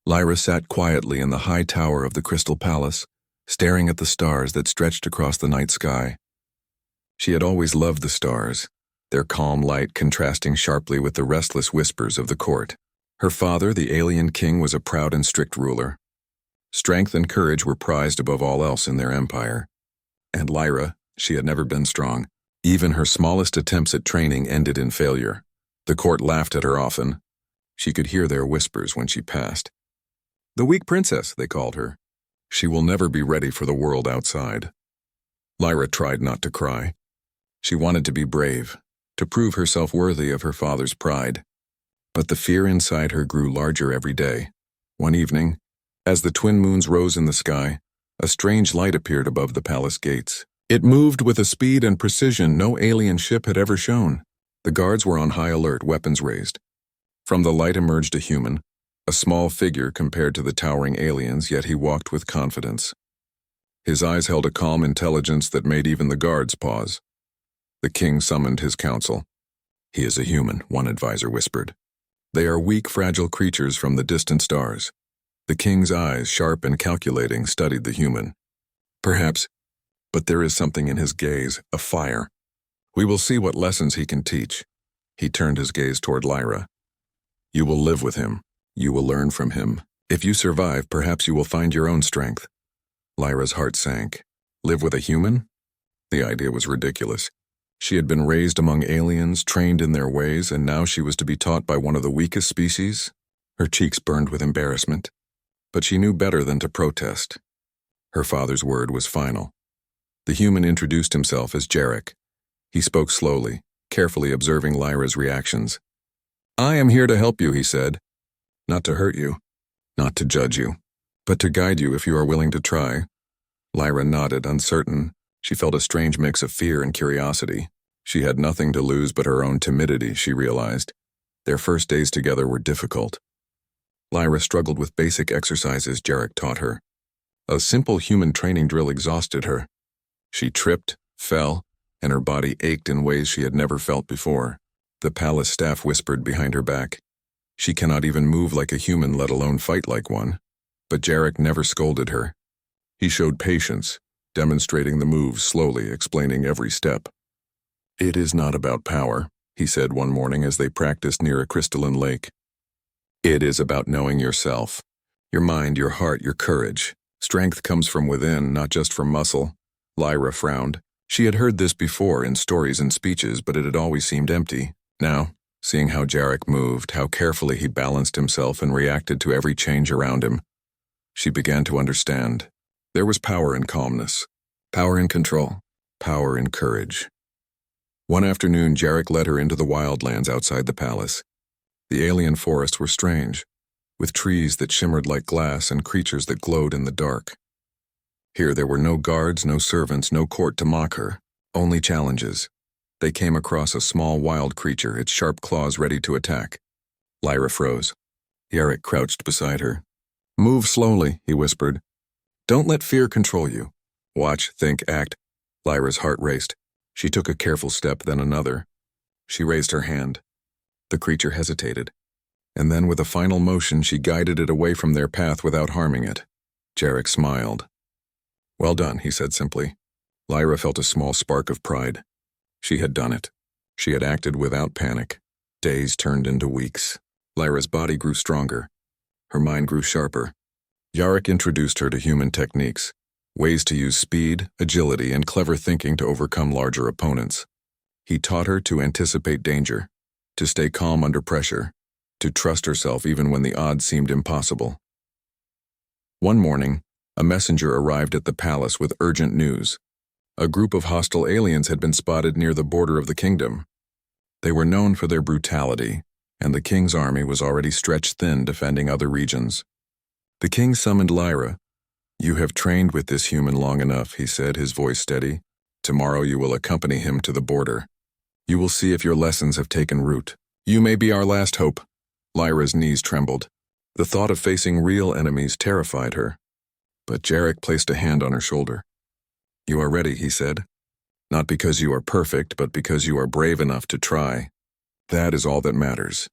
Lyra sat quietly in the high tower of the Crystal Palace, staring at the stars that stretched across the night sky. She had always loved the stars, their calm light contrasting sharply with the restless whispers of the court. Her father, the alien king, was a proud and strict ruler. Strength and courage were prized above all else in their empire. And Lyra, she had never been strong. Even her smallest attempts at training ended in failure. The court laughed at her often. She could hear their whispers when she passed. The weak princess, they called her. She will never be ready for the world outside. Lyra tried not to cry. She wanted to be brave, to prove herself worthy of her father's pride. But the fear inside her grew larger every day. One evening, as the twin moons rose in the sky, a strange light appeared above the palace gates. It moved with a speed and precision no alien ship had ever shown. The guards were on high alert, weapons raised. From the light emerged a human, a small figure compared to the towering aliens, yet he walked with confidence. His eyes held a calm intelligence that made even the guards pause. The king summoned his council. "He is a human," one advisor whispered. "They are weak, fragile creatures from the distant stars." The king's eyes, sharp and calculating, studied the human. "Perhaps, but there is something in his gaze, a fire. We will see what lessons he can teach." He turned his gaze toward Lyra. "You will live with him. You will learn from him. If you survive, perhaps you will find your own strength." Lyra's heart sank. Live with a human? The idea was ridiculous. She had been raised among aliens, trained in their ways, and now she was to be taught by one of the weakest species? Her cheeks burned with embarrassment. But she knew better than to protest. Her father's word was final. The human introduced himself as Jarek. He spoke slowly, carefully observing Lyra's reactions. "I am here to help you," he said. "Not to hurt you, not to judge you, but to guide you if you are willing to try." Lyra nodded, uncertain. She felt a strange mix of fear and curiosity. She had nothing to lose but her own timidity, she realized. Their first days together were difficult. Lyra struggled with basic exercises Jarek taught her. A simple human training drill exhausted her. She tripped, fell, and her body ached in ways she had never felt before. The palace staff whispered behind her back. She cannot even move like a human, let alone fight like one. But Jarek never scolded her. He showed patience, demonstrating the moves slowly, explaining every step. "It is not about power," he said one morning as they practiced near a crystalline lake. "It is about knowing yourself. Your mind, your heart, your courage. Strength comes from within, not just from muscle." Lyra frowned. She had heard this before in stories and speeches, but it had always seemed empty. Now, seeing how Jarek moved, how carefully he balanced himself and reacted to every change around him, she began to understand. There was power in calmness, power in control, power in courage. One afternoon, Jarek led her into the wildlands outside the palace. The alien forests were strange, with trees that shimmered like glass and creatures that glowed in the dark. Here there were no guards, no servants, no court to mock her, only challenges. They came across a small wild creature, its sharp claws ready to attack. Lyra froze. Jarek crouched beside her. "Move slowly," he whispered. "Don't let fear control you. Watch, think, act." Lyra's heart raced. She took a careful step, then another. She raised her hand. The creature hesitated, and then with a final motion she guided it away from their path without harming it. Jarek smiled. "Well done," he said simply. Lyra felt a small spark of pride. She had done it. She had acted without panic. Days turned into weeks. Lyra's body grew stronger. Her mind grew sharper. Jarek introduced her to human techniques, ways to use speed, agility, and clever thinking to overcome larger opponents. He taught her to anticipate danger, to stay calm under pressure, to trust herself even when the odds seemed impossible. One morning, a messenger arrived at the palace with urgent news. A group of hostile aliens had been spotted near the border of the kingdom. They were known for their brutality, and the king's army was already stretched thin defending other regions. The king summoned Lyra. "You have trained with this human long enough," he said, his voice steady. "Tomorrow you will accompany him to the border. You will see if your lessons have taken root. You may be our last hope." Lyra's knees trembled. The thought of facing real enemies terrified her. But Jarek placed a hand on her shoulder. "You are ready," he said. "Not because you are perfect, but because you are brave enough to try. That is all that matters."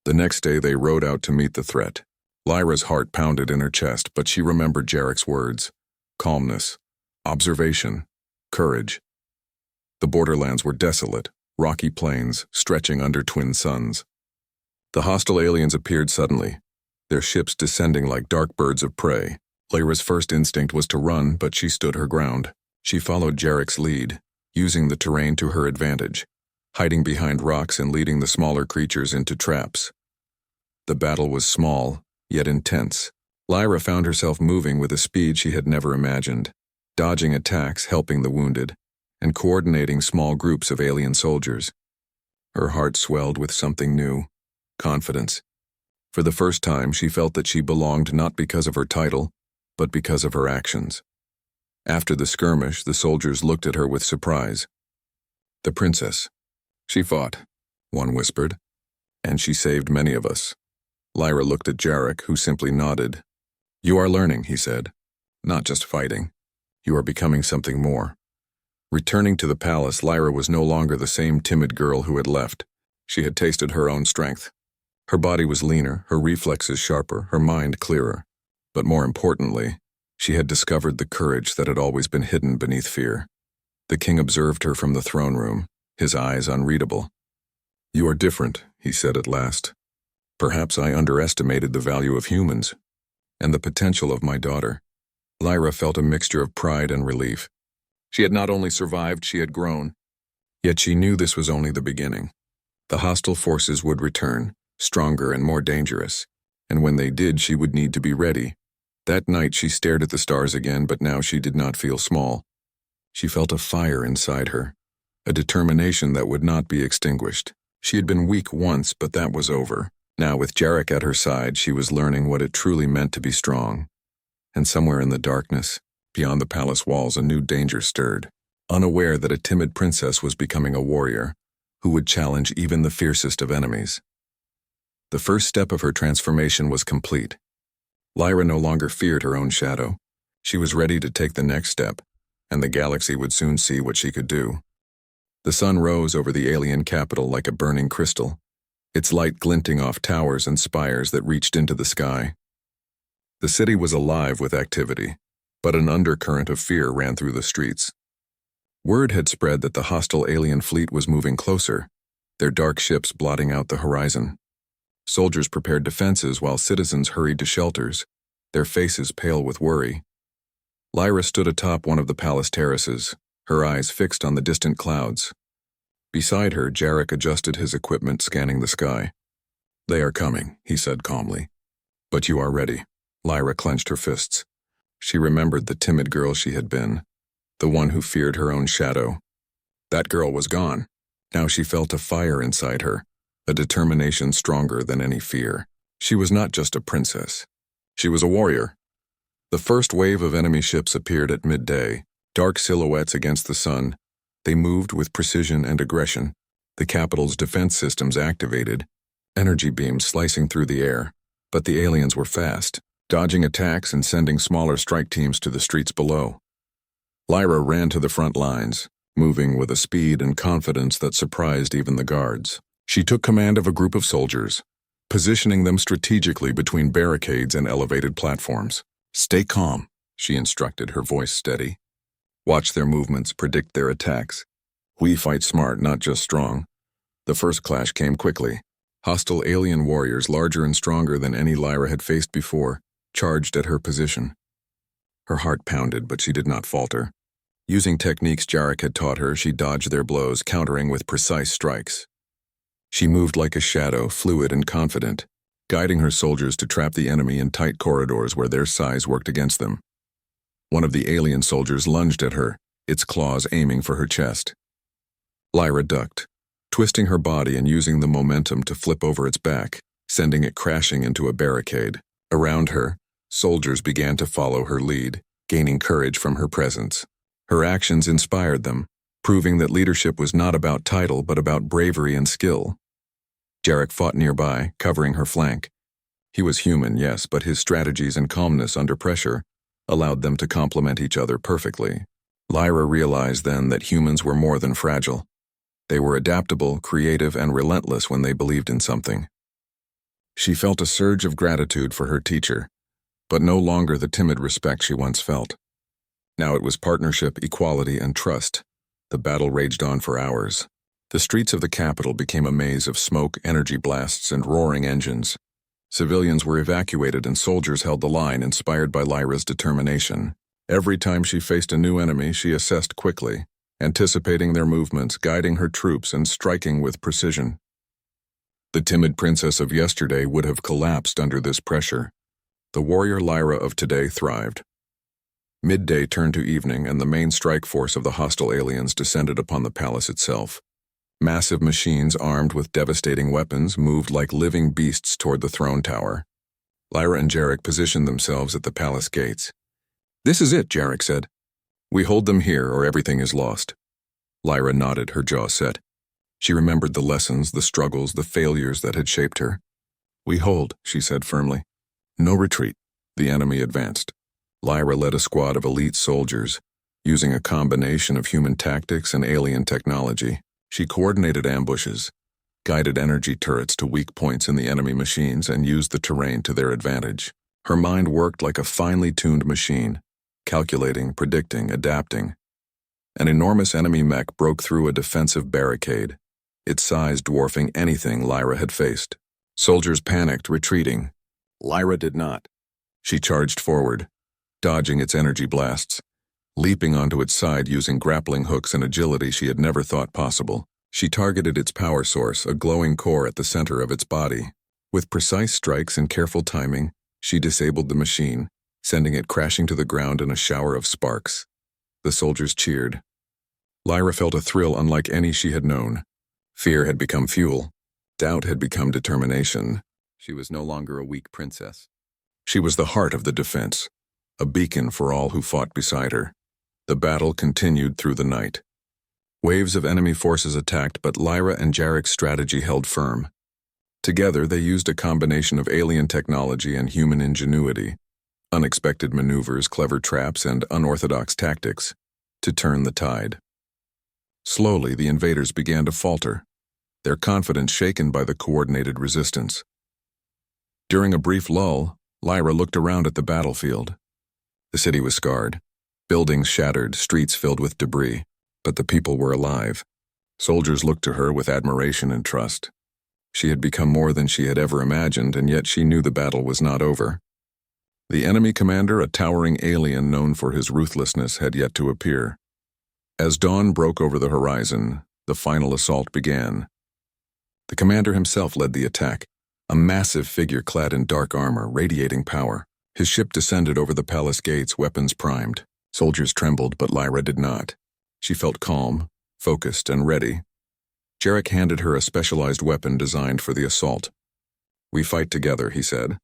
The next day they rode out to meet the threat. Lyra's heart pounded in her chest, but she remembered Jarek's words. Calmness, observation, courage. The borderlands were desolate, rocky plains stretching under twin suns. The hostile aliens appeared suddenly, their ships descending like dark birds of prey. Lyra's first instinct was to run, but she stood her ground. She followed Jarek's lead, using the terrain to her advantage, hiding behind rocks and leading the smaller creatures into traps. The battle was small, yet intense. Lyra found herself moving with a speed she had never imagined, dodging attacks, helping the wounded, and coordinating small groups of alien soldiers. Her heart swelled with something new, confidence. For the first time, she felt that she belonged not because of her title, but because of her actions. After the skirmish, the soldiers looked at her with surprise. The princess. She fought, one whispered, and she saved many of us. Lyra looked at Jarek, who simply nodded. You are learning, he said. Not just fighting. You are becoming something more. Returning to the palace, Lyra was no longer the same timid girl who had left. She had tasted her own strength. Her body was leaner, her reflexes sharper, her mind clearer. But more importantly, she had discovered the courage that had always been hidden beneath fear. The king observed her from the throne room, his eyes unreadable. You are different, he said at last. Perhaps I underestimated the value of humans, and the potential of my daughter. Lyra felt a mixture of pride and relief. She had not only survived, she had grown. Yet she knew this was only the beginning. The hostile forces would return, stronger and more dangerous, and when they did, she would need to be ready. That night she stared at the stars again, but now she did not feel small. She felt a fire inside her, a determination that would not be extinguished. She had been weak once, but that was over. Now, with Jarek at her side, she was learning what it truly meant to be strong. And somewhere in the darkness, beyond the palace walls, a new danger stirred, unaware that a timid princess was becoming a warrior who would challenge even the fiercest of enemies. The first step of her transformation was complete. Lyra no longer feared her own shadow. She was ready to take the next step, and the galaxy would soon see what she could do. The sun rose over the alien capital like a burning crystal, its light glinting off towers and spires that reached into the sky. The city was alive with activity, but an undercurrent of fear ran through the streets. Word had spread that the hostile alien fleet was moving closer, their dark ships blotting out the horizon. Soldiers prepared defenses while citizens hurried to shelters, their faces pale with worry. Lyra stood atop one of the palace terraces, her eyes fixed on the distant clouds. Beside her, Jarek adjusted his equipment, scanning the sky. They are coming, he said calmly. But you are ready. Lyra clenched her fists. She remembered the timid girl she had been, the one who feared her own shadow. That girl was gone. Now she felt a fire inside her, a determination stronger than any fear. She was not just a princess. She was a warrior. The first wave of enemy ships appeared at midday, dark silhouettes against the sun. They moved with precision and aggression, the capital's defense systems activated, energy beams slicing through the air. But the aliens were fast, dodging attacks and sending smaller strike teams to the streets below. Lyra ran to the front lines, moving with a speed and confidence that surprised even the guards. She took command of a group of soldiers, positioning them strategically between barricades and elevated platforms. Stay calm, she instructed, her voice steady. Watch their movements, predict their attacks. We fight smart, not just strong. The first clash came quickly. Hostile alien warriors, larger and stronger than any Lyra had faced before, charged at her position. Her heart pounded, but she did not falter. Using techniques Jarek had taught her, she dodged their blows, countering with precise strikes. She moved like a shadow, fluid and confident, guiding her soldiers to trap the enemy in tight corridors where their size worked against them. One of the alien soldiers lunged at her, its claws aiming for her chest. Lyra ducked, twisting her body and using the momentum to flip over its back, sending it crashing into a barricade. Around her, soldiers began to follow her lead, gaining courage from her presence. Her actions inspired them, proving that leadership was not about title but about bravery and skill. Jarek fought nearby, covering her flank. He was human, yes, but his strategies and calmness under pressure allowed them to complement each other perfectly. Lyra realized then that humans were more than fragile. They were adaptable, creative, and relentless when they believed in something. She felt a surge of gratitude for her teacher, but no longer the timid respect she once felt. Now it was partnership, equality, and trust. The battle raged on for hours. The streets of the capital became a maze of smoke, energy blasts, and roaring engines. Civilians were evacuated and soldiers held the line, inspired by Lyra's determination. Every time she faced a new enemy, she assessed quickly, anticipating their movements, guiding her troops, and striking with precision. The timid princess of yesterday would have collapsed under this pressure. The warrior Lyra of today thrived. Midday turned to evening, and the main strike force of the hostile aliens descended upon the palace itself. Massive machines armed with devastating weapons moved like living beasts toward the throne tower. Lyra and Jarek positioned themselves at the palace gates. "This is it," Jarek said. "We hold them here or everything is lost." Lyra nodded, her jaw set. She remembered the lessons, the struggles, the failures that had shaped her. "We hold," she said firmly. "No retreat." The enemy advanced. Lyra led a squad of elite soldiers, using a combination of human tactics and alien technology. She coordinated ambushes, guided energy turrets to weak points in the enemy machines, and used the terrain to their advantage. Her mind worked like a finely tuned machine, calculating, predicting, adapting. An enormous enemy mech broke through a defensive barricade, its size dwarfing anything Lyra had faced. Soldiers panicked, retreating. Lyra did not. She charged forward, dodging its energy blasts, leaping onto its side using grappling hooks and agility she had never thought possible. She targeted its power source, a glowing core at the center of its body. With precise strikes and careful timing, she disabled the machine, sending it crashing to the ground in a shower of sparks. The soldiers cheered. Lyra felt a thrill unlike any she had known. Fear had become fuel. Doubt had become determination. She was no longer a weak princess. She was the heart of the defense, a beacon for all who fought beside her. The battle continued through the night. Waves of enemy forces attacked, but Lyra and Jarek's strategy held firm. Together, they used a combination of alien technology and human ingenuity, unexpected maneuvers, clever traps, and unorthodox tactics, to turn the tide. Slowly, the invaders began to falter, their confidence shaken by the coordinated resistance. During a brief lull, Lyra looked around at the battlefield. The city was scarred, buildings shattered, streets filled with debris, but the people were alive. Soldiers looked to her with admiration and trust. She had become more than she had ever imagined, and yet she knew the battle was not over. The enemy commander, a towering alien known for his ruthlessness, had yet to appear. As dawn broke over the horizon, the final assault began. The commander himself led the attack, a massive figure clad in dark armor, radiating power. His ship descended over the palace gates, weapons primed. Soldiers trembled, but Lyra did not. She felt calm, focused, and ready. Jarek handed her a specialized weapon designed for the assault. "We fight together," he said.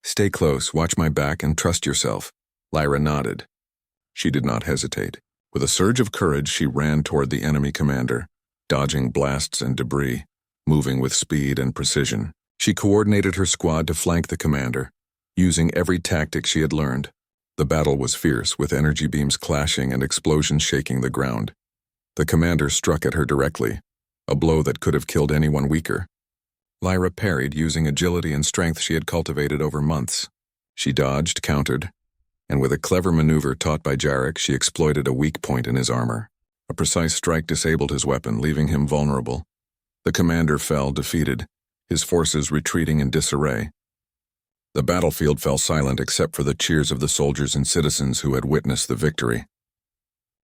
"Stay close, watch my back, and trust yourself." Lyra nodded. She did not hesitate. With a surge of courage, she ran toward the enemy commander, dodging blasts and debris, moving with speed and precision. She coordinated her squad to flank the commander, using every tactic she had learned. The battle was fierce, with energy beams clashing and explosions shaking the ground. The commander struck at her directly, a blow that could have killed anyone weaker. Lyra parried, using agility and strength she had cultivated over months. She dodged, countered, and with a clever maneuver taught by Jarek, she exploited a weak point in his armor. A precise strike disabled his weapon, leaving him vulnerable. The commander fell, defeated, his forces retreating in disarray. The battlefield fell silent except for the cheers of the soldiers and citizens who had witnessed the victory.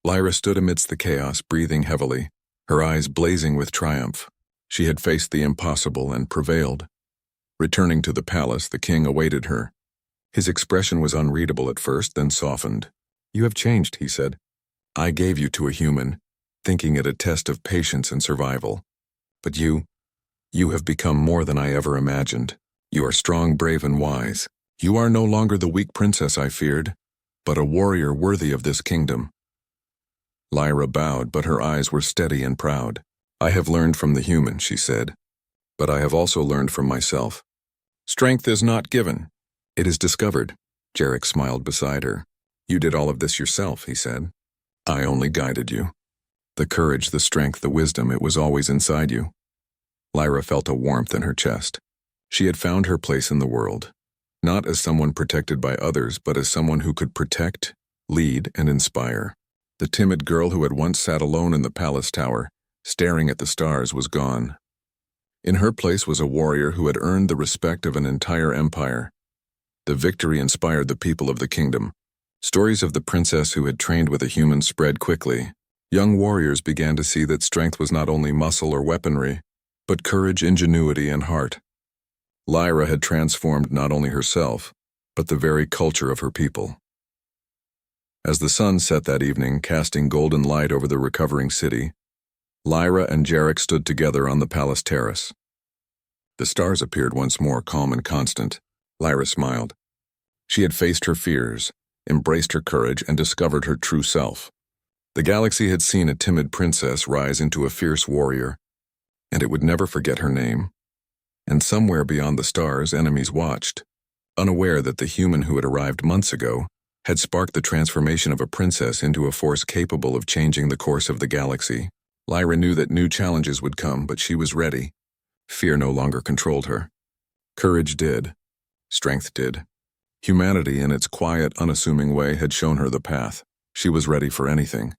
Lyra stood amidst the chaos, breathing heavily, her eyes blazing with triumph. She had faced the impossible and prevailed. Returning to the palace, the king awaited her. His expression was unreadable at first, then softened. "You have changed," he said. "I gave you to a human, thinking it a test of patience and survival. But you have become more than I ever imagined. You are strong, brave, and wise. You are no longer the weak princess I feared, but a warrior worthy of this kingdom." Lyra bowed, but her eyes were steady and proud. "I have learned from the human," she said, "but I have also learned from myself. Strength is not given. It is discovered." Jarek smiled beside her. "You did all of this yourself," he said. "I only guided you. The courage, the strength, the wisdom, it was always inside you." Lyra felt a warmth in her chest. She had found her place in the world, not as someone protected by others, but as someone who could protect, lead, and inspire. The timid girl who had once sat alone in the palace tower, staring at the stars, was gone. In her place was a warrior who had earned the respect of an entire empire. The victory inspired the people of the kingdom. Stories of the princess who had trained with a human spread quickly. Young warriors began to see that strength was not only muscle or weaponry, but courage, ingenuity, and heart. Lyra had transformed not only herself, but the very culture of her people. As the sun set that evening, casting golden light over the recovering city, Lyra and Jarek stood together on the palace terrace. The stars appeared once more, calm and constant. Lyra smiled. She had faced her fears, embraced her courage, and discovered her true self. The galaxy had seen a timid princess rise into a fierce warrior, and it would never forget her name. And somewhere beyond the stars, enemies watched, unaware that the human who had arrived months ago had sparked the transformation of a princess into a force capable of changing the course of the galaxy. Lyra knew that new challenges would come, but she was ready. Fear no longer controlled her. Courage did. Strength did. Humanity, in its quiet, unassuming way, had shown her the path. She was ready for anything.